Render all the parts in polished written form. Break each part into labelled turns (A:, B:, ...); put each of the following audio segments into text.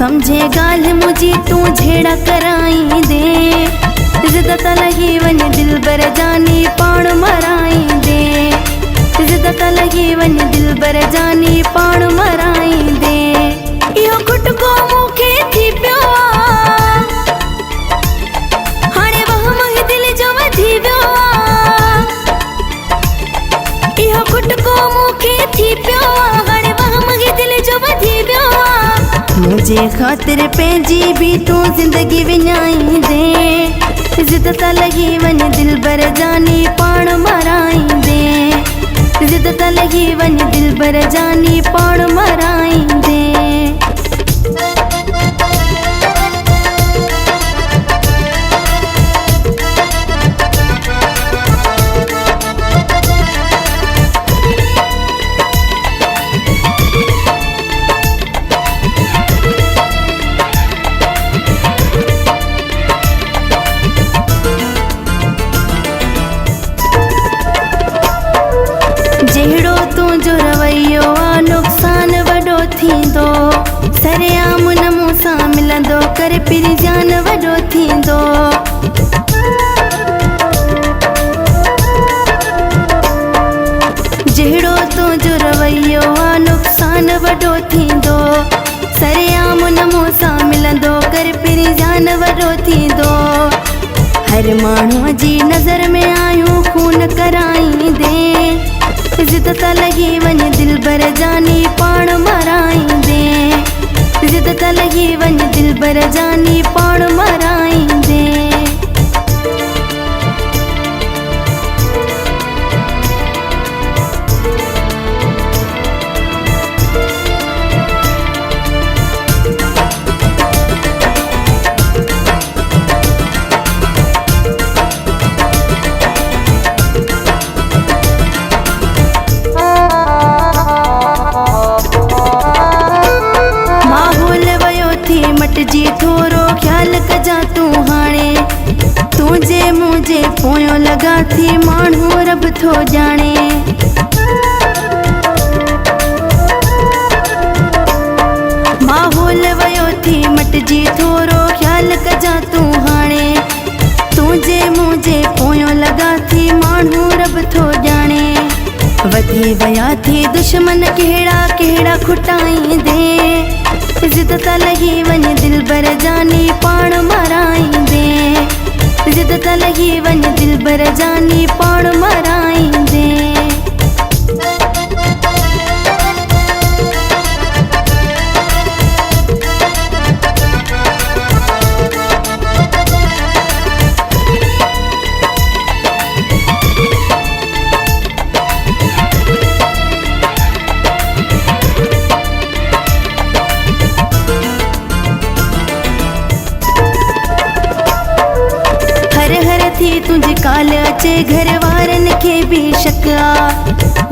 A: समझे गाल मुझी तू झेड़ा कराई दे। जिद त लगी वन दिल बर जानी पाण मराई दे। जिद त लगी वन दिल बर जानी पाण मराई दे। इहो खुटको मूंखे थी पियो हाणे वहम ही दिल जो वधी वियो। इहो खुटको मूंखे थी पियो हाणे वहम ही दिल जो वधी वियो। मुझे खातिर पंहिंजी भी तू जिंदगी विञाई दे। जिद त लगी वन दिल बर जानी पाण मराई दे। जिद त लगी वन दिल बर जानी पाण मराई दे। जहिड़ो तुंहिंजो रवैयो आ नुक़सान वॾो थींदो। सरेआम न मूंसां मिलंदो करे पिरजान वॾो थींदो। जहिड़ो तुंहिंजो रवैयो आ नुक़सान वॾो थींदो। सरेआम न मूंसां मिलंदो करे पिरजान वॾो थींदो। हर माण्हूअ जी नज़र में आयूं खून कराई दे। जिद त लगी वन दिल बर जानी पाण मराई दे। जिद त लगी वन दिल बर जानी पाण मराई दे। मटजी थोरो ख्याल कजा तू हाणे। तुझे मुझे पोयों लगा थी माण्हू रब थो जाने। माहौल वयो थी मटजी थोरो ख्याल कजा तू हाणे। तुझे मुझे पोयों लगा थी माण्हू रब थो जाने। वधी वया थी दुश्मन कहिड़ा कहिड़ा खुटाई दे। जिद त लगी वन दिल बर जानी पाण मराई दे। जिद त लगी वन दिल बर जानी पाण मराई दे। थी तुझी काल अचे घर वारन के भी शक आ।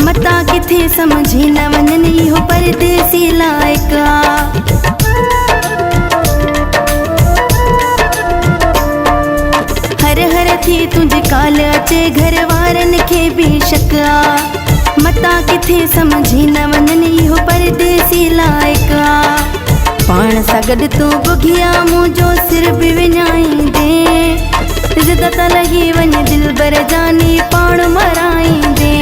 A: मता किथे समझी न वञनि इहो परदेसी लाइक आ। हर हर थी तुझी काल अचे घर वारन के भी शक आ। मता किथे समझी न वञनि इहो परदेसी लाइक आ। पाण सां गॾु तूं बुघिया मुंहिंजो सिर बि विञाई दे। जिद त लगी वन दिल बर जानी पाण मराई दे।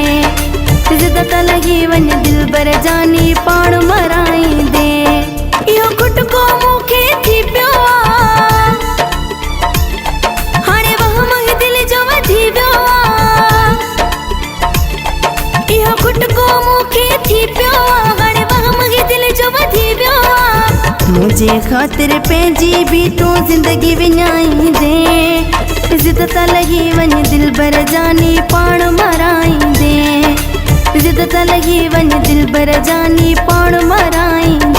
A: जिद त लगी वन दिल बर जानी पाण मराई दे। इहो खुटको मूंखे थी पियो हाणे वहम ही दिल जो वधी वियो। इहो खुटको मूंखे थी पियो हाणे वहम ही दिल जो वधी वियो। मुझे खातिर पंहिंजी भी तू जिंदगी विञाई दे। जिद त लगी वन दिल बर जानी पाण मराई दे। जिद त लगी वन दिल बर जानी पाण मराई दे।